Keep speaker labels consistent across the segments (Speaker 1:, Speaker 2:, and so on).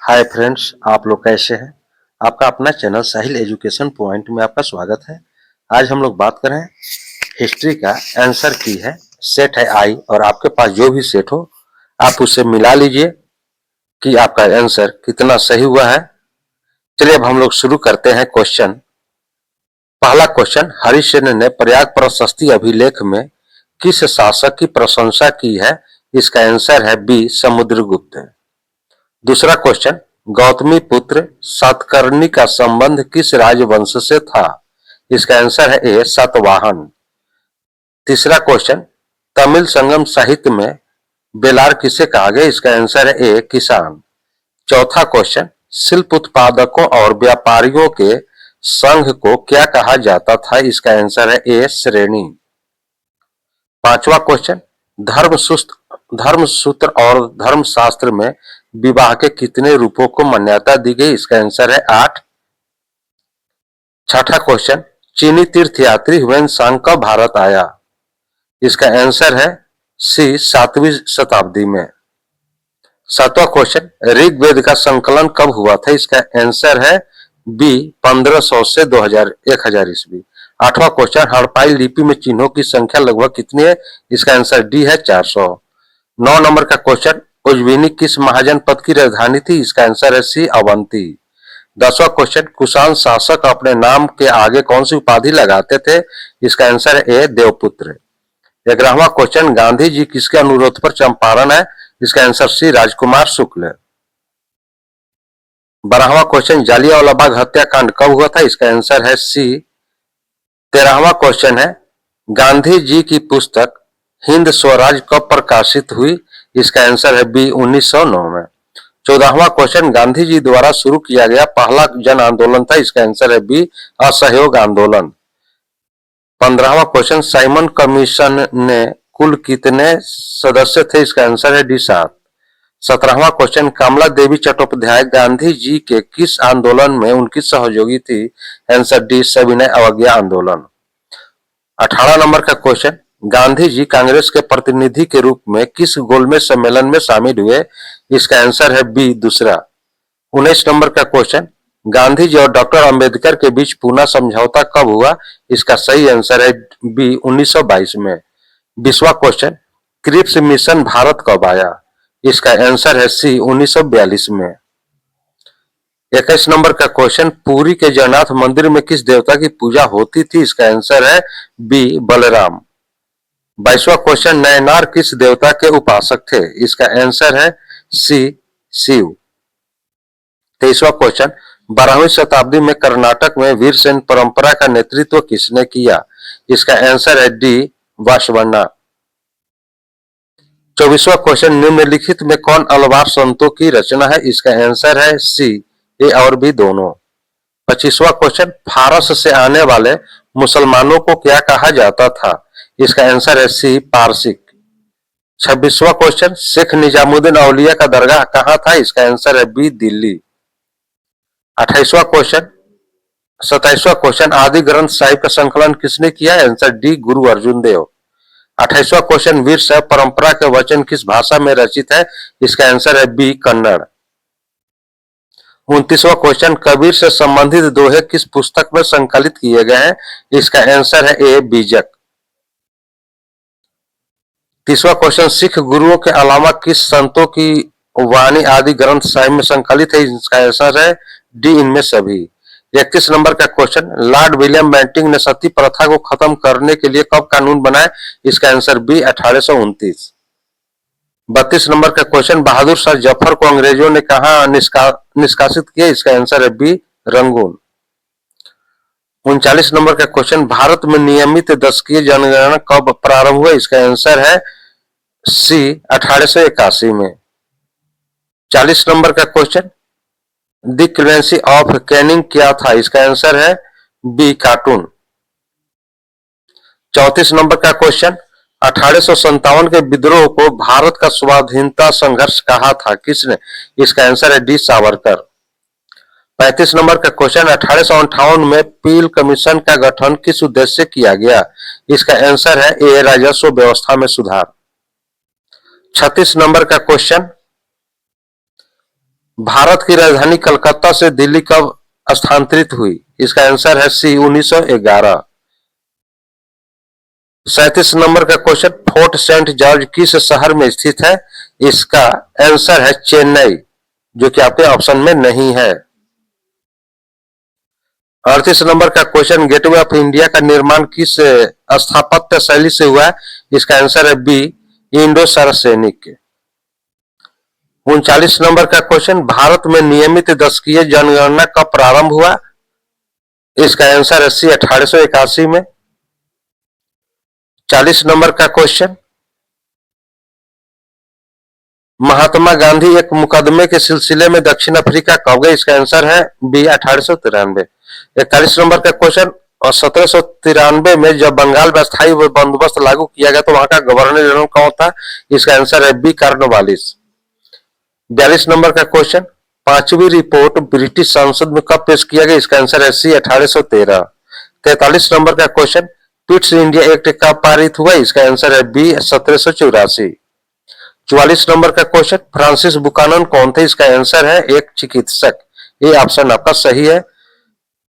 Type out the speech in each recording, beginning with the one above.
Speaker 1: Hi friends, आप लोग कैसे हैं? आपका अपना चैनल साहिल एजुकेशन पॉइंट में आपका स्वागत है। आज हम लोग बात करें हिस्ट्री का आंसर की है। सेट है आई और आपके पास जो भी सेट हो आप उससे मिला लीजिए कि आपका आंसर कितना सही हुआ है। चलिए अब हम लोग शुरू करते हैं क्वेश्चन। पहला क्वेश्चन, हरिश्चंद्र ने प्रयाग प्रशस्ति अभिलेख में किस शासक की प्रशंसा की है? इसका आंसर है बी समुद्रगुप्त। दूसरा क्वेश्चन, गौतमी पुत्र सातकर्णी का संबंध किस राजवंश से था? इसका आंसर है ए सातवाहन। तीसरा क्वेश्चन, तमिल संगम साहित्य में बेलार किसे कहा गया? इसका आंसर है ए किसान। चौथा क्वेश्चन, शिल्प उत्पादकों और व्यापारियों के संघ को क्या कहा जाता था? इसका आंसर है ए श्रेणी। पांचवा क्वेश्चन, धर्मसूत्र और धर्मशास्त्र में विवाह के कितने रूपों को मान्यता दी गई? इसका आंसर है 8। छठा क्वेश्चन, चीनी तीर्थयात्री ह्वेनसांग कब भारत आया? इसका आंसर है सी 7वीं शताब्दी में। सातवां क्वेश्चन, ऋग्वेद का संकलन कब हुआ था? इसका आंसर है बी 1500 से 1000 ईस्वी। आठवां क्वेश्चन, हड़प्पाई लिपि में चिन्हों की संख्या लगभग कितनी है? इसका आंसर डी है 400। 9 नंबर का क्वेश्चन, उज्जैनी किस महाजनपद की राजधानी थी? इसका आंसर है सी अवंती। 10वां क्वेश्चन, कुषाण शासक अपने नाम के आगे कौन सी उपाधि लगाते थे? इसका आंसर है ए देवपुत्र। 11वां क्वेश्चन, गांधी जी किसके अनुरोध पर चंपारण है? इसका आंसर सी राजकुमार शुक्ल। 12वां क्वेश्चन, जालियांवाला बाग हत्याकांड कब हुआ था? इसका आंसर है सी। 13वां क्वेश्चन है, गांधी जी की पुस्तक हिंद स्वराज कब प्रकाशित हुई? इसका आंसर है बी 1909 में। 14वां क्वेश्चन, गांधी जी द्वारा शुरू किया गया पहला जन आंदोलन था? इसका आंसर है बी असहयोग आंदोलन। 15वां क्वेश्चन, साइमन कमीशन ने कुल कितने सदस्य थे? इसका आंसर है डी 7। 17वां क्वेश्चन, कमला देवी चट्टोपाध्याय गांधी जी के किस आंदोलन में उनकी सहयोगी थी? आंसर डी सविनय अवज्ञा आंदोलन। 18 नंबर का क्वेश्चन, गांधी जी कांग्रेस के प्रतिनिधि के रूप में किस गोलमेज सम्मेलन में शामिल हुए? इसका आंसर है बी दूसरा। 19 नंबर का क्वेश्चन, गांधी जी और डॉक्टर अंबेडकर के बीच पूना समझौता कब हुआ? इसका सही आंसर है बी 1922 में। 20वां क्वेश्चन, क्रिप्स मिशन भारत कब आया? इसका आंसर है सी 1942 में। 21 नंबर का क्वेश्चन, पुरी के जगन्नाथ मंदिर में किस देवता की पूजा होती थी? इसका आंसर है बी बलराम। 22वां क्वेश्चन, नयनार किस देवता के उपासक थे? इसका आंसर है सी शिव। 23वां क्वेश्चन, 12वीं शताब्दी में कर्नाटक में वीरसेन परंपरा का नेतृत्व किसने किया? इसका आंसर है डी वासवण्णा। 24वां क्वेश्चन, निम्नलिखित में कौन अलवार संतों की रचना है? इसका आंसर है सी ए और बी दोनों। 25वां क्वेश्चन, फारस से आने वाले मुसलमानों को क्या कहा जाता था? इसका आंसर है सी पारसिक। 26वां क्वेश्चन, शेख निजामुद्दीन औलिया का दरगाह कहां था? इसका आंसर है बी दिल्ली। 28वां क्वेश्चन 27वां क्वेश्चन, आदि ग्रंथ साहिब का संकलन किसने किया? आंसर डी गुरु अर्जुन देव। 28वां क्वेश्चन, वीर शैव परंपरा के वचन किस भाषा में रचित है? इसका आंसर है बी कन्नड़। 29वां क्वेश्चन, कबीर से संबंधित दोहे किस पुस्तक में संकलित किए गए हैं? इसका आंसर है ए बीजक। 30वां क्वेश्चन, सिख गुरुओं के अलावा किस संतों की वाणी आदि ग्रंथ साहिब में संकलित है? इसका आंसर है डी इनमें सभी। 31 नंबर का क्वेश्चन, लॉर्ड विलियम बेंटिंक ने सती प्रथा को खत्म करने के लिए कब कानून बनाए? इसका आंसर बी 1829। 32 नंबर का क्वेश्चन, बहादुर शाह जफर को अंग्रेजों ने कहा निष्कासित किया? इसका आंसर है बी रंगून। 39 नंबर का क्वेश्चन, भारत में नियमित दशकीय जनगणना कब प्रारंभ हुआ? इसका आंसर है सी 1881 में। 40 नंबर का question, the currency of Canning क्या था? इसका आंसर है बी कार्टून। 34 नंबर का क्वेश्चन, 1857 के विद्रोह को भारत का स्वाधीनता संघर्ष कहा था किसने? इसका आंसर है डी सावरकर। 35 नंबर का क्वेश्चन, 1858 में पील कमीशन का गठन किस उद्देश्य से किया गया? इसका आंसर है ए राजस्व व्यवस्था में सुधार। 36 नंबर का क्वेश्चन, भारत की राजधानी कलकत्ता से दिल्ली कब स्थानांतरित हुई? इसका आंसर है सी 1911। 37 नंबर का क्वेश्चन, फोर्ट सेंट जॉर्ज किस शहर में स्थित है? इसका आंसर है चेन्नई, जो कि आपके ऑप्शन में नहीं है। 38 नंबर का क्वेश्चन, गेटवे ऑफ इंडिया का निर्माण किस स्थापत्य शैली से हुआ है? इसका आंसर है बी, इंडो सार्वजनिक। 39 नंबर का क्वेश्चन, भारत में नियमित दशकीय जनगणना कब प्रारंभ हुआ? इसका आंसर है सी, 1881 में। 40 नंबर का क्वेश्चन, महात्मा गांधी एक मुकदमे के सिलसिले में दक्षिण अफ्रीका कब गए? इसका आंसर है बी, 1893। 41 नंबर का क्वेश्चन, और 1793 में जब बंगाल में अस्थायी बंदोबस्त लागू किया गया तो वहां का गवर्नर जनरल कौन था? इसका आंसर है बी, कॉर्नवालिस। 42 नंबर का क्वेश्चन, पांचवी रिपोर्ट ब्रिटिश संसद में कब पेश किया गया? इसका आंसर है सी, 1813। 43 नंबर का क्वेश्चन, पिट्स इंडिया एक्ट कब पारित हुआ? इसका आंसर है बी, 1784। 44 नंबर का क्वेश्चन, फ्रांसिस बुकानन कौन थे? इसका आंसर है एक चिकित्सक। ये ऑप्शन आपका सही है।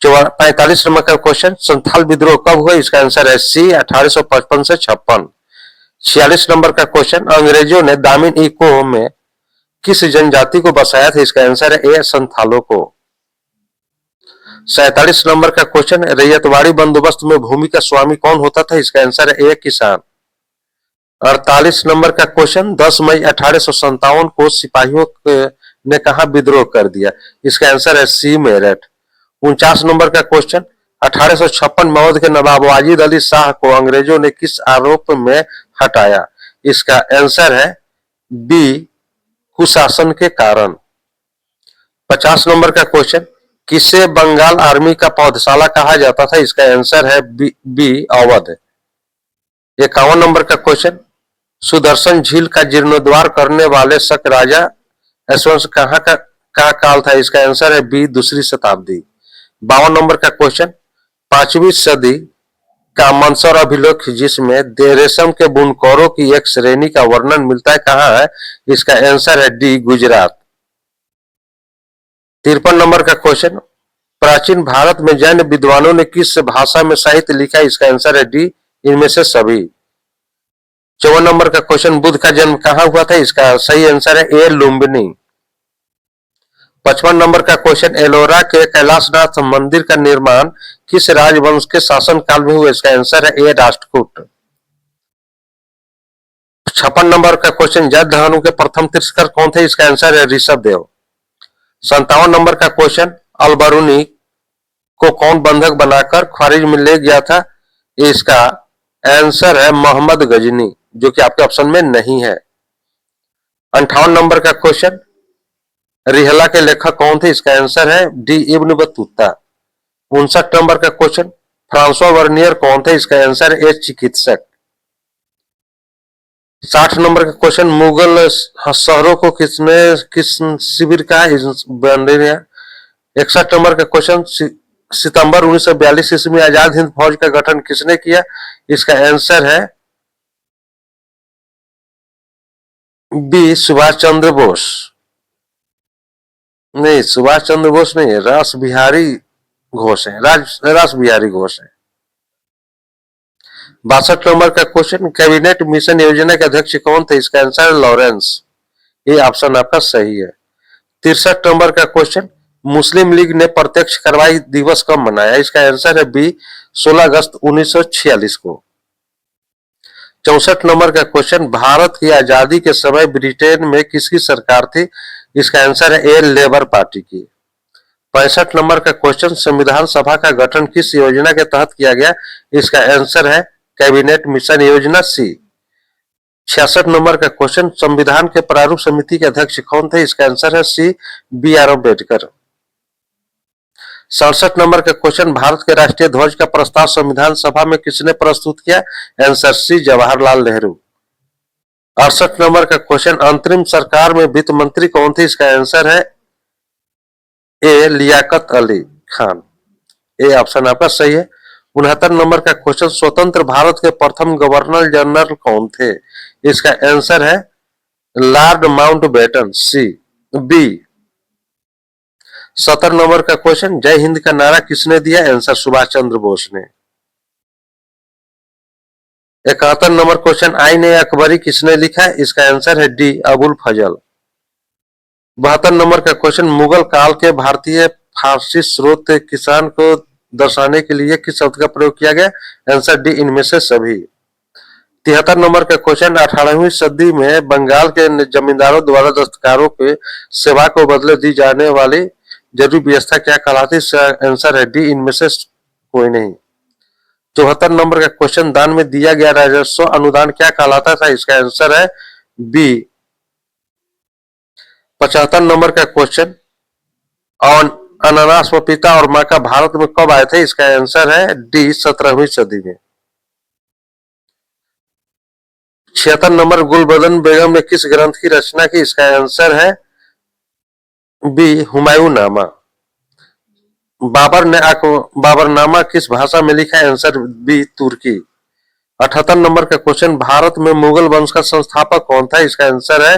Speaker 1: 45 नंबर का क्वेश्चन, संथाल विद्रोह कब हुआ? इसका आंसर है सी, 1855 से 56। 46 नंबर का क्वेश्चन, अंग्रेजों ने दामिन इको में किस जनजाति को बसाया था? इसका आंसर है ए, संथालों को। 47 नंबर का क्वेश्चन, रैयतवाड़ी बंदोबस्त में भूमि का स्वामी कौन होता था? इसका आंसर है ए, किसान। 48 नंबर का क्वेश्चन, 10 मई 1857 को सिपाहियों ने कहा विद्रोह कर दिया? इसका आंसर है सी, मेरठ। 49 नंबर का क्वेश्चन, 1856 में अवध के नवाब वाजिद अली शाह को अंग्रेजों ने किस आरोप में हटाया? इसका आंसर है बी, कुशासन के कारण। 50 नंबर का क्वेश्चन, किसे बंगाल आर्मी का पौधशाला कहा जाता था? इसका आंसर है बी, अवध। 51 नंबर का क्वेश्चन, सुदर्शन झील का जीर्णोद्धार करने वाले शक राजा यशवंश कहाँ का काल था? इसका आंसर है बी, दूसरी शताब्दी। 52 नंबर का क्वेश्चन, 5वीं सदी का मंसर अभिलेख जिसमें रेशम के बुनकरों की एक श्रेणी का वर्णन मिलता है कहाँ है? इसका आंसर है डी, गुजरात। 53 नंबर का क्वेश्चन, प्राचीन भारत में जैन विद्वानों ने किस भाषा में साहित्य लिखा? इसका आंसर है डी, इनमें से सभी। 54 नंबर का क्वेश्चन, बुद्ध का जन्म कहाँ हुआ था? इसका सही आंसर है ए, लुम्बिनी। 55 नंबर का क्वेश्चन, एलोरा के कैलाशनाथ मंदिर का निर्माण किस राजवंश के शासन काल में हुआ? इसका आंसर है ए, राष्ट्रकूट। 56 नंबर का क्वेश्चन, जैन धर्म के प्रथम तीर्थंकर कौन थे? इसका आंसर है ऋषभ देव। 57 नंबर का क्वेश्चन, अलबरूनी को कौन बंधक बनाकर ख्वारिज में ले गया था? इसका आंसर है मोहम्मद गजनी, जो कि आपके ऑप्शन में नहीं है। 58 नंबर का क्वेश्चन, रिहला के लेखक कौन थे? इसका आंसर है डी, इब्न बतूता। 59 नंबर का क्वेश्चन, फ्रांसवा वर्नियर कौन थे? इसका आंसर है चिकित्सक। 60 नंबर का क्वेश्चन, मुगल शहरों को किस शिविर का बन? 61 नंबर का क्वेश्चन, सितंबर 1942 ईस्वी में आजाद हिंद फौज का गठन किसने किया? इसका आंसर है बी, सुभाष चंद्र बोस। नहीं, सुभाष चंद्र बोस नहीं है, रास बिहारी घोष है, रास बिहारी घोष है। 62 नंबर का क्वेश्चन, कैबिनेट मिशन योजना के अध्यक्ष कौन थे? इसका आंसर है लॉरेंस। ये ऑप्शन आपका सही है। 63 नंबर का क्वेश्चन, मुस्लिम लीग ने प्रत्यक्ष कार्रवाई दिवस कब मनाया? इसका आंसर है बी, 16 अगस्त 1946 को। 64 नंबर का क्वेश्चन, भारत की आजादी के समय ब्रिटेन में किसकी सरकार थी? इसका आंसर है ए, लेबर पार्टी की। 65 नंबर का क्वेश्चन, संविधान सभा का गठन किस योजना के तहत किया गया? इसका आंसर है कैबिनेट मिशन योजना सी। 66 नंबर का क्वेश्चन, संविधान के प्रारूप समिति के अध्यक्ष कौन थे? इसका आंसर है सी, बी, आर अम्बेडकर। 67 नंबर का क्वेश्चन, भारत के राष्ट्रीय ध्वज का प्रस्ताव संविधान सभा में किसने प्रस्तुत किया? Answer C, Jawaharlal Nehru. 68 number का क्वेश्चन, अंतरिम सरकार में वित्त मंत्री कौन थे? इसका आंसर है ए, लियाकत अली खान। ए ऑप्शन आपका सही है। 69 नंबर का क्वेश्चन, स्वतंत्र भारत के प्रथम गवर्नर जनरल कौन थे? इसका आंसर है लॉर्ड माउंटबेटन, सी, बी। 70 नंबर का क्वेश्चन, जय हिंद का नारा किसने दिया? आंसर सुभाष चंद्र बोस ने। 71 नंबर क्वेश्चन, आईन-ए अकबरी किसने लिखा है? इसका आंसर है डी अबुल फजल। 72 नंबर का क्वेश्चन, मुगल काल के भारतीय फारसी स्रोत किसान को दर्शाने के लिए किस शब्द का प्रयोग किया गया? आंसर डी इनमें से सभी। 73 नंबर का क्वेश्चन, 18वीं सदी में बंगाल के जमींदारों द्वारा दस्तकारों के सेवा को बदले दी जाने वाली जरूरी व्यवस्था क्या कहलाती? इसका आंसर है डी इनमें से कोई नहीं। 74 नंबर का क्वेश्चन, दान में दिया गया राजस्व अनुदान क्या कहलाता था? इसका आंसर है बी। 75 नंबर का क्वेश्चन, अनानास पपीता और माका भारत में कब आए थे? इसका आंसर है डी 17वीं सदी में। 76 नंबर, गुलबदन बेगम ने किस ग्रंथ की रचना की? इसका आंसर है बी हुमायूंनामा। बाबरनामा किस भाषा में लिखा है? आंसर बी तुर्की। 78 नंबर का क्वेश्चन, भारत में मुगल वंश का संस्थापक कौन था? इसका आंसर है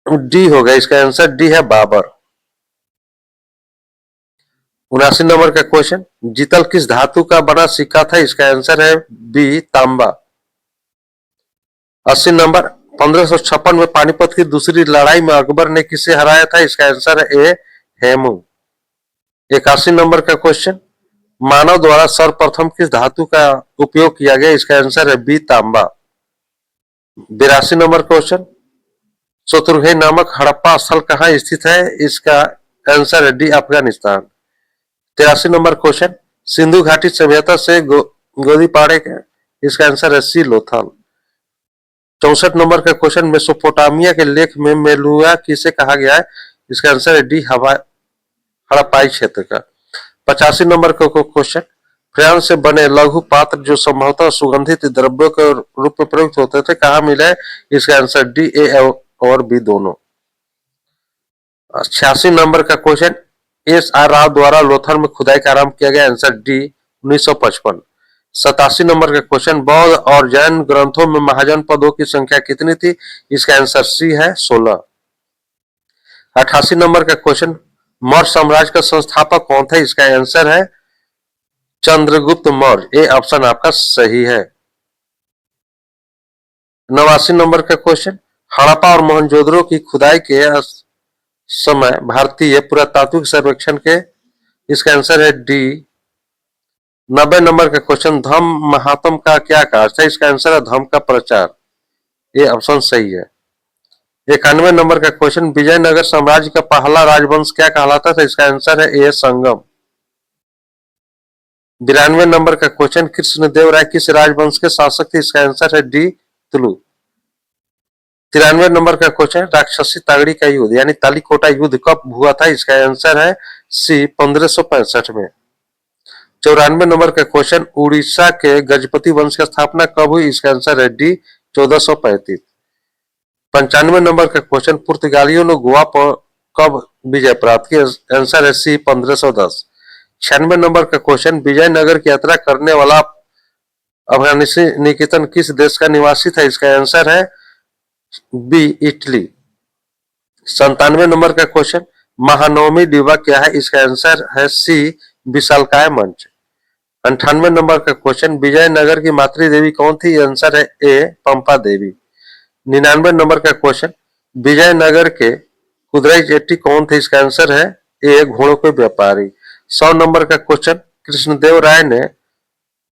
Speaker 1: डी होगा, इसका आंसर डी है बाबर। 79 नंबर का क्वेश्चन, जीतल किस धातु का बना सिक्का था? इसका आंसर है बी तांबा। 80 नंबर, 1556 में पानीपत की दूसरी लड़ाई में अकबर ने किसे हराया था? इसका आंसर है ए हेमू। 81 नंबर का क्वेश्चन, मानव द्वारा सर्वप्रथम किस धातु का उपयोग किया गया? इसका आंसर है बी तांबा। 82 नंबर क्वेश्चन, शत्रुंजय नामक हड़प्पा स्थल कहाँ स्थित है? इसका आंसर है D Afghanistan. 83 number question, Sindhu घाटी सभ्यता से गोदी पाड़े का? इसका आंसर है सी लोथल। 64 नंबर का क्वेश्चन, मेसोपोटामिया के लेख में मेलुआ किसे कहा गया है? इसका आंसर है डी हड़प्पाई क्षेत्र का। 85 नंबर का क्वेश्चन, फ्रेंच से बने लघु पात्र जो संभवतः सुगंधित द्रव्यों के रूप में प्रयुक्त होते थे कहाँ मिले? इसका आंसर डी ए और बी दोनों। 86 नंबर का क्वेश्चन, एस आर राव द्वारा लोथल में खुदाई का आरंभ किया गया? Answer D 1955। 87 नंबर का क्वेश्चन, बौद्ध और जैन ग्रंथों में महाजन पदों की संख्या कितनी थी? इसका आंसर सी है 16। 88 नंबर का क्वेश्चन, मौर्य साम्राज्य का संस्थापक कौन था? इसका आंसर है चंद्रगुप्त मौर्य। ए ऑप्शन आपका सही है। 89 नंबर का क्वेश्चन, हड़प्पा और मोहनजोदड़ो की खुदाई के समय भारतीय पुरातात्विक सर्वेक्षण के? इसका आंसर है डी। 90 नंबर का क्वेश्चन, धम्म महात्म का क्या कार्य था? इसका आंसर है धम्म का प्रचार। ये ऑप्शन सही है। 91 नंबर का क्वेश्चन, विजयनगर साम्राज्य का पहला राजवंश क्या कहलाता था? इसका आंसर है ए संगम। 92 नंबर का क्वेश्चन, कृष्णदेव राय किस राजवंश के शासक थे? इसका आंसर है डी तुलु। 93 नंबर का क्वेश्चन, राक्षसी तागड़ी का युद्ध यानी तालीकोटा युद्ध कब हुआ था? इसका आंसर है सी 1565 में। 94 नंबर का क्वेश्चन, उड़ीसा के गजपति वंश की स्थापना कब हुई? इसका आंसर है डी 1435। 95 नंबर का क्वेश्चन, पुर्तगालियों ने गोवा पर कब विजय प्राप्त की? आंसर है सी 1510। 96 नंबर का क्वेश्चन, विजयनगर की यात्रा करने वाला अफगानिस्तान निकेतन किस देश का निवासी था? इसका आंसर है बी इटली। 97 नंबर का क्वेश्चन, महानवमी दिवस क्या है? इसका आंसर है सी विशालकाय मंच। 98 नंबर का क्वेश्चन, विजयनगर की मातृ देवी कौन थी? आंसर है ए पंपा देवी। 99 नंबर का क्वेश्चन, विजयनगर के कुदरई जेट्टी कौन थे? इसका आंसर है ए घोड़ों के व्यापारी। 100 नंबर का क्वेश्चन, कृष्णदेव राय ने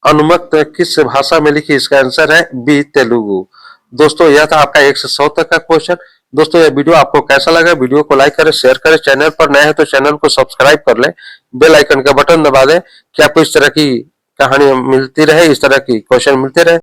Speaker 1: अनुमत किस भाषा में लिखी? इसका आंसर है बी तेलुगु। दोस्तों यह था आपका 1 से 100 तक का क्वेश्चन। दोस्तों यह वीडियो आपको कैसा लगा? वीडियो को लाइक करें, शेयर करें, चैनल पर नए हैं तो चैनल को सब्सक्राइब कर लें, बेल आइकन का बटन दबा दें कि आपको इस तरह की कहानी मिलती रहे, इस तरह की क्वेश्चन मिलते रहे।